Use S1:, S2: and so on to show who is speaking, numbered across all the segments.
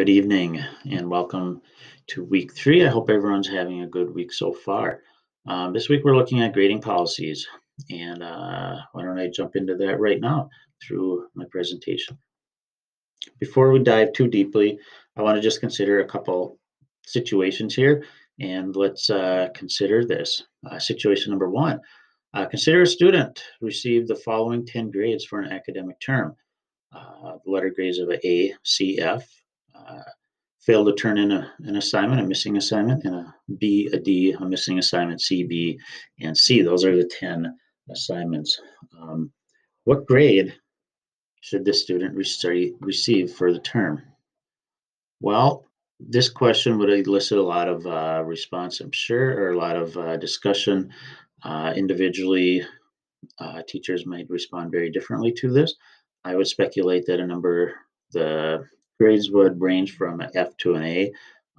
S1: Good evening and welcome to week 3. I hope everyone's having a good week so far. This week we're looking at grading policies, and why don't I jump into that right now through my presentation. Before we dive too deeply, I want to just consider a couple situations here, and let's consider this. Situation number 1. Consider a student received the following 10 grades for an academic term. The letter grades of a A, C, F. Uh, Failed to turn in an assignment, a missing assignment, and a B, a D, a missing assignment, C, B, and C. Those are the 10 assignments. What grade should this student receive for the term? Well, this question would elicit a lot of response, I'm sure, or a lot of discussion. Individually, teachers might respond very differently to this. I would speculate that the grades would range from an F to an A,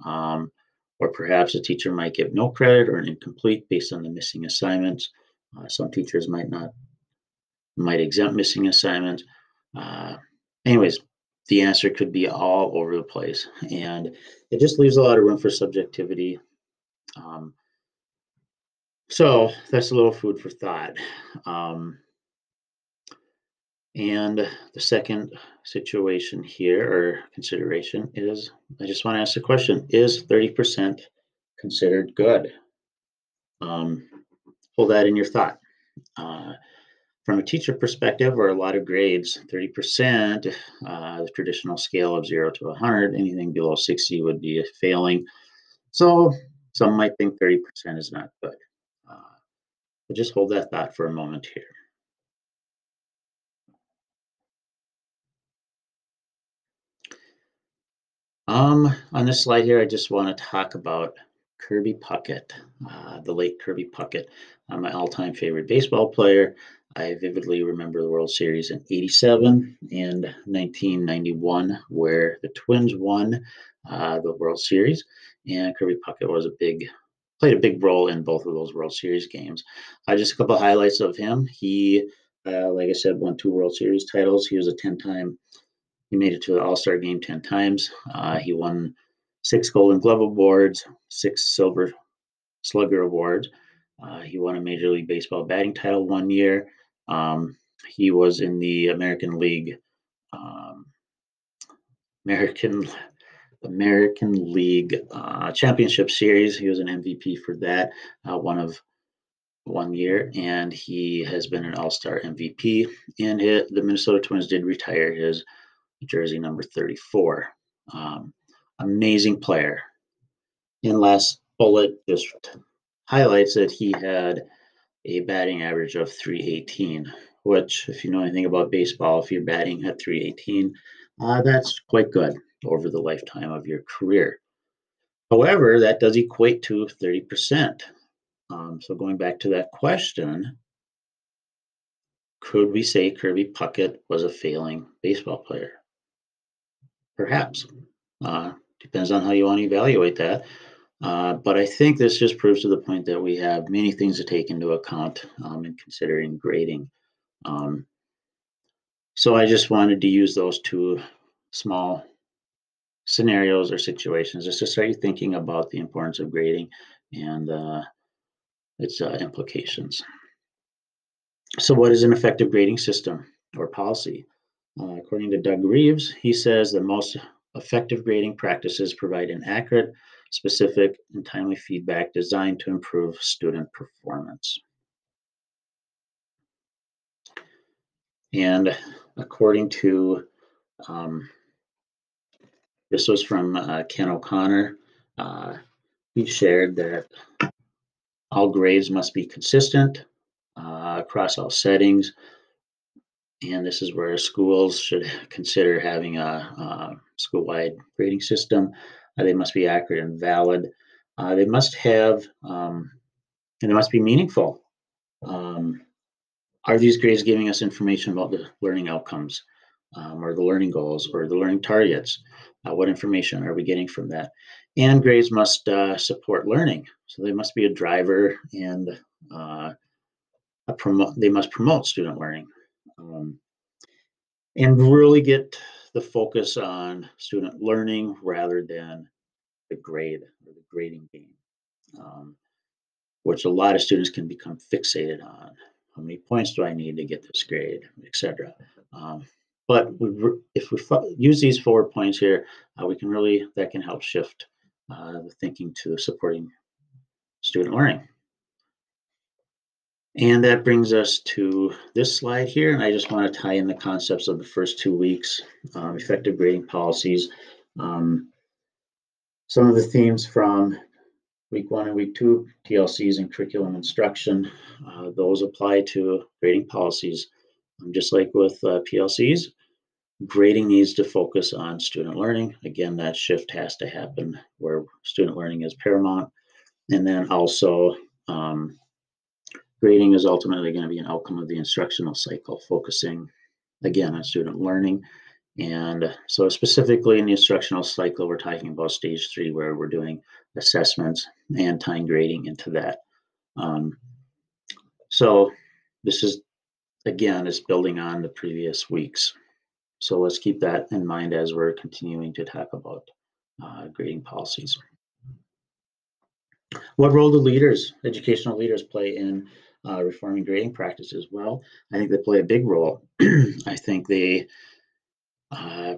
S1: or perhaps a teacher might give no credit or an incomplete based on the missing assignments. Some teachers might exempt missing assignments. Uh, Anyways, the answer could be all over the place, and it just leaves a lot of room for subjectivity. Um, so that's a little food for thought. And the second situation here or consideration is I just want to ask the question, is 30% considered good? Um, Hold that in your thought. Uh, from a teacher perspective, or a lot of grades, 30%, the traditional scale of 0 to 100, anything below 60 would be a failing. So some might think 30% is not good. But just hold that thought for a moment here. On this slide here, I just want to talk about Kirby Puckett, the late Kirby Puckett, my all-time favorite baseball player. I vividly remember the World Series in '87 and 1991, where the Twins won the World Series, and Kirby Puckett played a big role in both of those World Series games. Just a couple highlights of him. He, like I said, won 2 World Series titles. He was a 10-time he made it to the All-Star game 10 times. He won 6 Golden Glove Awards, 6 Silver Slugger Awards. He won a Major League Baseball batting title 1 year. He was in the um, American American League Championship Series. He was an MVP for that, one of 1 year, and he has been an All-Star MVP. And the Minnesota Twins did retire his jersey number 34. Amazing player. And last bullet just highlights that he had a batting average of 318, which, if you know anything about baseball, if you're batting at 318, that's quite good over the lifetime of your career. However, that does equate to 30%. So going back to that question, could we say Kirby Puckett was a failing baseball player? Perhaps. Depends on how you want to evaluate that. But I think this just proves to the point that we have many things to take into account in considering grading. So I just wanted to use those 2 small scenarios or situations just to start you thinking about the importance of grading and its implications. So what is an effective grading system or policy? According to Doug Reeves, he says the most effective grading practices provide an accurate, specific, and timely feedback designed to improve student performance. And according to, this was from Ken O'Connor, he shared that all grades must be consistent across all settings. And this is where schools should consider having a school-wide grading system. They must be accurate and valid. They must have, and they must be meaningful. Are these grades giving us information about the learning outcomes, or the learning goals, or the learning targets? What information are we getting from that? And grades must support learning. So they must be a driver and they must promote student learning. And really get the focus on student learning rather than the grade or the grading game, um, which a lot of students can become fixated on. How many points do I need to get this grade, etc. Um, but if we use these 4 points here, we can really that can help shift the thinking to supporting student learning. And that brings us to this slide here. And I just want to tie in the concepts of the first 2 weeks, effective grading policies. Some of the themes from week 1 and week 2, TLCs and curriculum instruction, those apply to grading policies. Just like with PLCs, grading needs to focus on student learning. Again, that shift has to happen where student learning is paramount. And then also, grading is ultimately going to be an outcome of the instructional cycle, focusing again on student learning. And so specifically in the instructional cycle, we're talking about stage 3, where we're doing assessments and tying grading into that. So this is, again, it's building on the previous weeks. So let's keep that in mind as we're continuing to talk about grading policies. What role do leaders, educational leaders, play in reforming grading practices? Well, I think they play a big role. I think they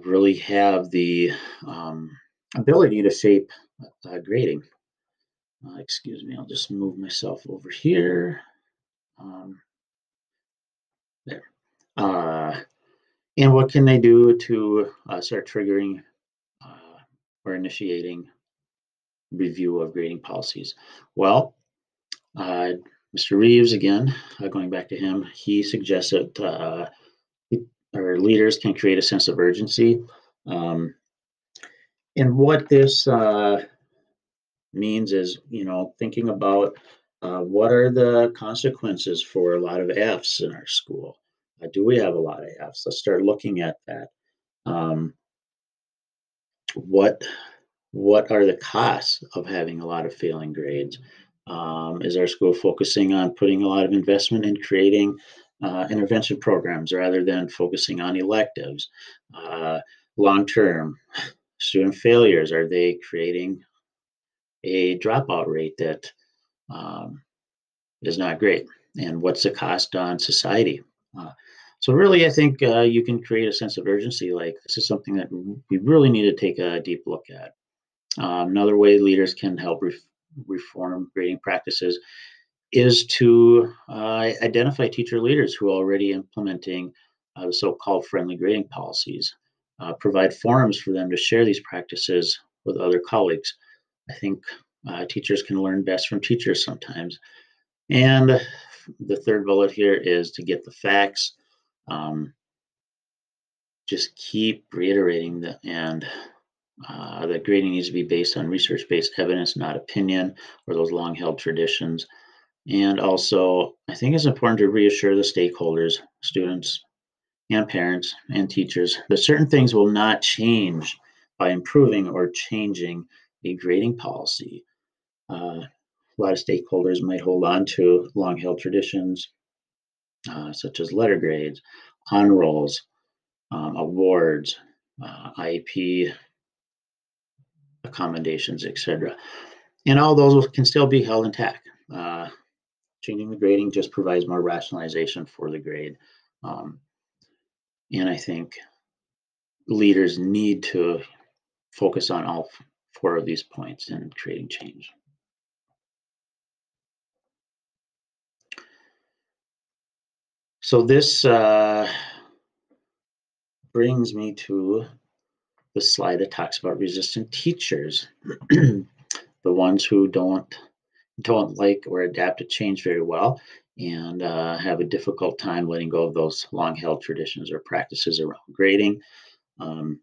S1: really have the ability to shape grading. Excuse me, I'll just move myself over here. There. And what can they do to start triggering or initiating review of grading policies? Well, Mr. Reeves, again, going back to him, he suggests that our leaders can create a sense of urgency. And what this means is, thinking about what are the consequences for a lot of Fs in our school? Do we have a lot of Fs? Let's start looking at that. What are the costs of having a lot of failing grades? Is our school focusing on putting a lot of investment in creating intervention programs rather than focusing on electives? Long-term student failures, are they creating a dropout rate that is not great? And what's the cost on society? So really, I think you can create a sense of urgency, like this is something that we really need to take a deep look at. Another way leaders can help reform grading practices is to identify teacher leaders who are already implementing the so-called friendly grading policies, provide forums for them to share these practices with other colleagues. I think teachers can learn best from teachers sometimes. And the third bullet here is to get the facts. Just keep reiterating that, and that grading needs to be based on research-based evidence, not opinion or those long-held traditions. And also, I think it's important to reassure the stakeholders, students and parents and teachers, that certain things will not change by improving or changing a grading policy. A lot of stakeholders might hold on to long-held traditions, such as letter grades, honor rolls, awards, IEP accommodations, etc. And all those can still be held intact. Changing the grading just provides more rationalization for the grade. And I think leaders need to focus on all 4 of these points in creating change. So this brings me to the slide that talks about resistant teachers, the ones who don't like or adapt to change very well, and have a difficult time letting go of those long-held traditions or practices around grading. I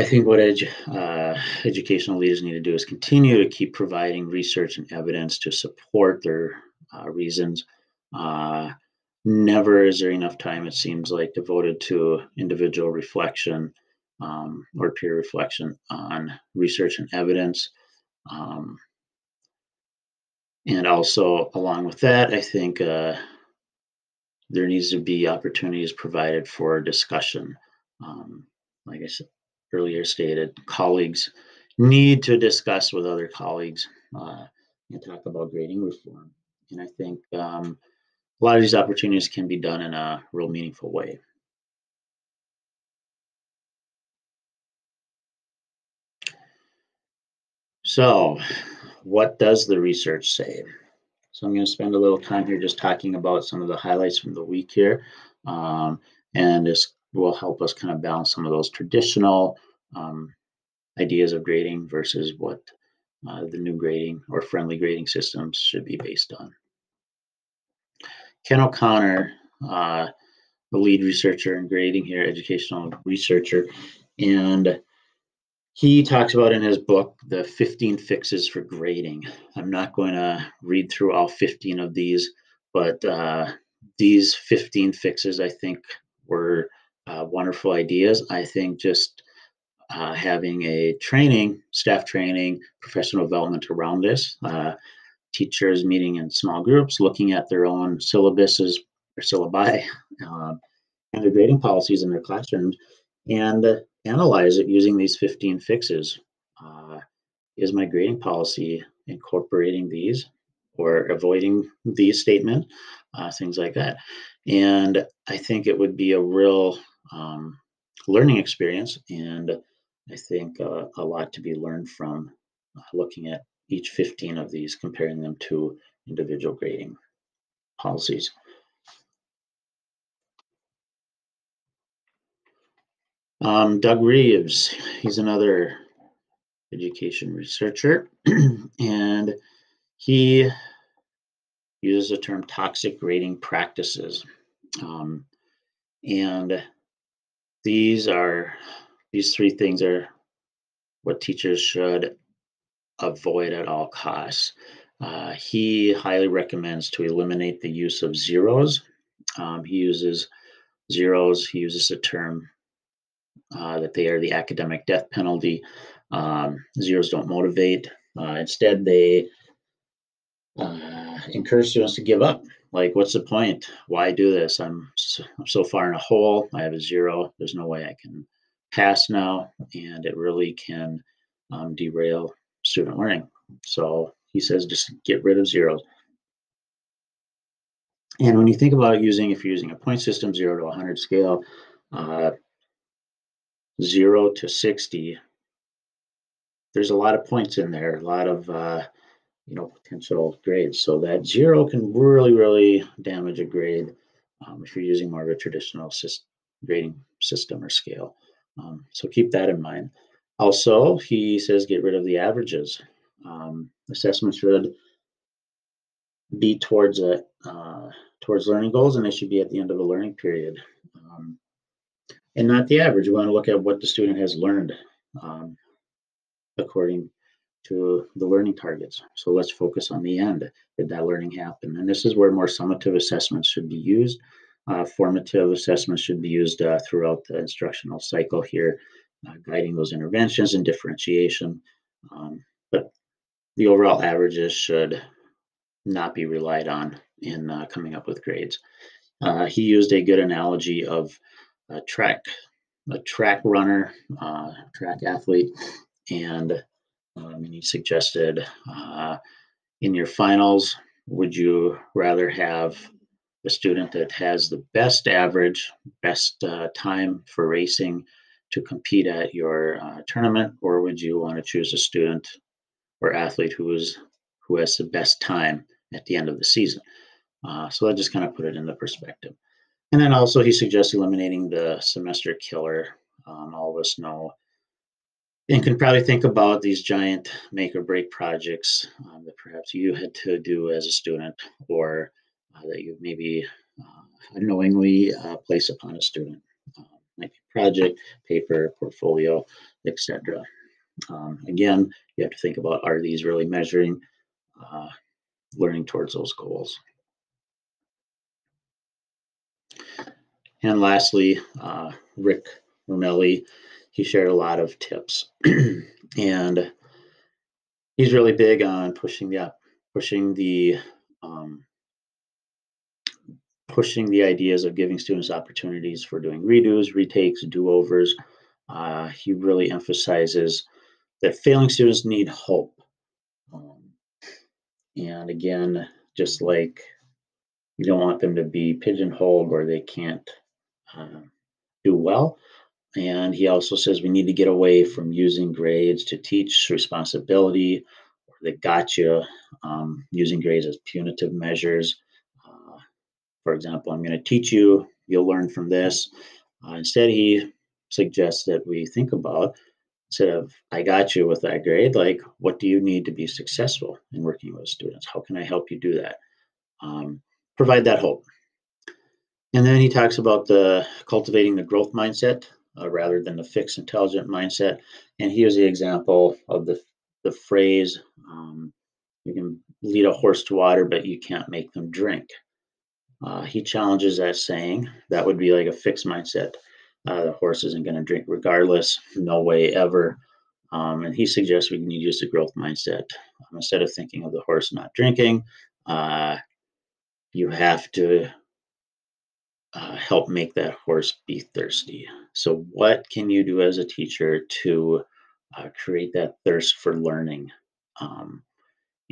S1: think what educational leaders need to do is continue to keep providing research and evidence to support their reasons. Never is there enough time, it seems like, devoted to individual reflection or peer reflection on research and evidence. And also, along with that, I think there needs to be opportunities provided for discussion Like I said earlier stated, colleagues need to discuss with other colleagues and talk about grading reform. And I think a lot of these opportunities can be done in a real meaningful way. So, what does the research say? So, I'm going to spend a little time here just talking about some of the highlights from the week here. And this will help us kind of balance some of those traditional um, ideas of grading versus what the new grading or friendly grading systems should be based on. Ken O'Connor, the lead researcher in grading here, educational researcher, and he talks about in his book the 15 fixes for grading. I'm not going to read through all 15 of these, but these 15 fixes I think were wonderful ideas. I think just having a training, staff training, professional development around this, teachers meeting in small groups, looking at their own syllabuses or syllabi and their grading policies in their classrooms and analyze it using these 15 fixes. Is my grading policy incorporating these or avoiding these statement, things like that. And I think it would be a real learning experience. And I think a lot to be learned from looking at each 15 of these, comparing them to individual grading policies. Doug Reeves, he's another education researcher, and he uses the term toxic grading practices. Um, and these three things are what teachers should avoid at all costs. He highly recommends to eliminate the use of zeros. He uses zeros. He uses the term that they are the academic death penalty. Zeros don't motivate. Instead, they encourage students to give up. Like, what's the point? Why do this? I'm so far in a hole. I have a zero. There's no way I can pass now. And it really can derail student learning. So he says just get rid of zeros. And when you think about if you're using a point system, 0 to 100 scale, 0 to 60, there's a lot of points in there, a lot of potential grades. So that 0 can really damage a grade if you're using more of a traditional grading system or scale. So keep that in mind. Also, he says get rid of the averages. Assessment should be towards learning goals, and they should be at the end of a learning period, and not the average. We want to look at what the student has learned according to the learning targets. So let's focus on the end. Did that learning happen? And this is where more summative assessments should be used. Formative assessments should be used throughout the instructional cycle here, guiding those interventions and differentiation. But the overall averages should not be relied on in coming up with grades. He used a good analogy of a track runner, track athlete, and he suggested in your finals, would you rather have the student that has the best average, best time for racing to compete at your tournament, or would you want to choose a student or athlete who has the best time at the end of the season? So that just kind of put it into perspective. And then also he suggests eliminating the semester killer. All of us know and can probably think about these giant make or break projects that perhaps you had to do as a student, or that you maybe unknowingly place upon a student. Like project, paper, portfolio, etc. Again, you have to think about, are these really measuring learning towards those goals? And lastly, Rick Romelli, he shared a lot of tips, and he's really big on pushing the pushing the ideas of giving students opportunities for doing redos, retakes, do-overs. He really emphasizes that failing students need hope. Um, and again, just like you don't want them to be pigeonholed where they can't uh, do well. And he also says we need to get away from using grades to teach responsibility or the gotcha, using grades as punitive measures. Uh, for example, I'm going to teach you, you'll learn from this. Instead, he suggests that we think about, instead of I got you with that grade, like what do you need to be successful in working with students? How can I help you do that? Um, Provide that hope. And then he talks about the cultivating the growth mindset rather than the fixed intelligent mindset. And he used the example of the phrase, "You can lead a horse to water, but you can't make them drink." He challenges that saying. That would be like a fixed mindset. The horse isn't going to drink regardless, no way ever. And he suggests we need to use the growth mindset. Instead of thinking of the horse not drinking, uh, you have to help make that horse be thirsty. So, what can you do as a teacher to create that thirst for learning? Um,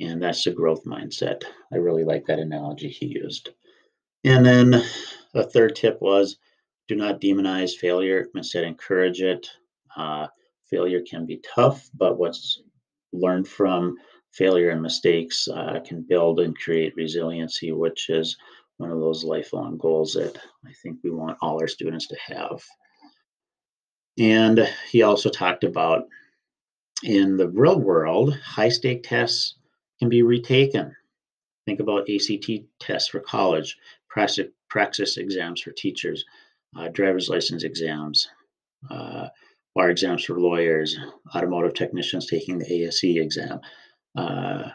S1: and that's the growth mindset. I really like that analogy he used. And then a third tip was do not demonize failure, instead, encourage it. Uh, Failure can be tough, but what's learned from failure and mistakes can build and create resiliency, which is one of those lifelong goals that I think we want all our students to have. And he also talked about in the real world, high stake tests can be retaken. Think about ACT tests for college, praxis exams for teachers, driver's license exams, uh, bar exams for lawyers, automotive technicians taking the ASE exam. Uh,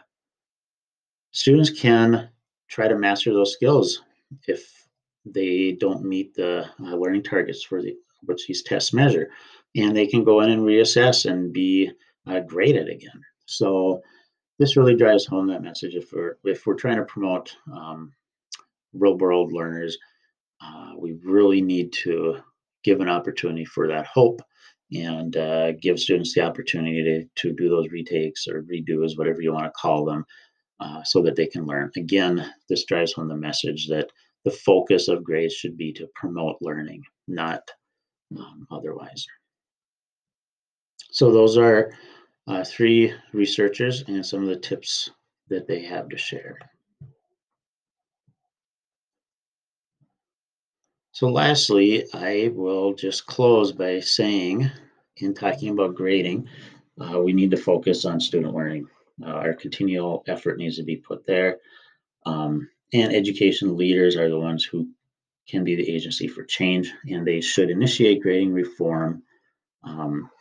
S1: Students can try to master those skills if they don't meet the learning targets for which these tests measure, and they can go in and reassess and be graded again. So this really drives home that message. If we're trying to promote real world learners, we really need to give an opportunity for that hope and give students the opportunity to do those retakes or redos, whatever you want to call them, so that they can learn. Again, this drives home the message that the focus of grades should be to promote learning, not otherwise. So those are three researchers and some of the tips that they have to share. So lastly, I will just close by saying, in talking about grading, we need to focus on student learning. Our continual effort needs to be put there. And education leaders are the ones who can be the agency for change, and they should initiate grading reform. Um,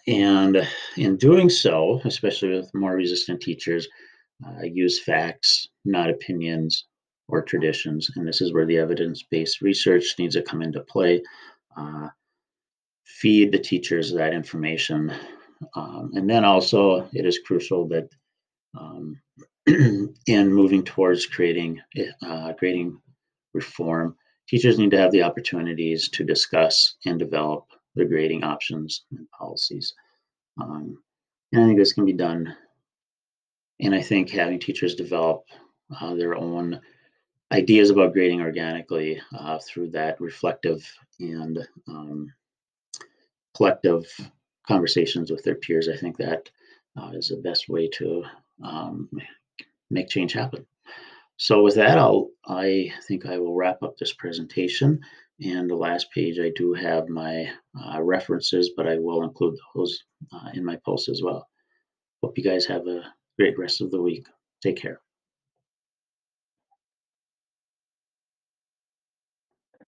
S1: and in doing so, especially with more resistant teachers, use facts, not opinions or traditions. And this is where the evidence based research needs to come into play. Uh, Feed the teachers that information. And then also, it is crucial that um, in moving towards grading reform, teachers need to have the opportunities to discuss and develop the grading options and policies. And I think this can be done. And I think having teachers develop their own ideas about grading organically through that reflective and collective conversations with their peers, I think that is the best way to um, make change happen. So with that, I think I will wrap up this presentation. And the last page, I do have my references, but I will include those in my post as well. Hope you guys have a great rest of the week. Take care.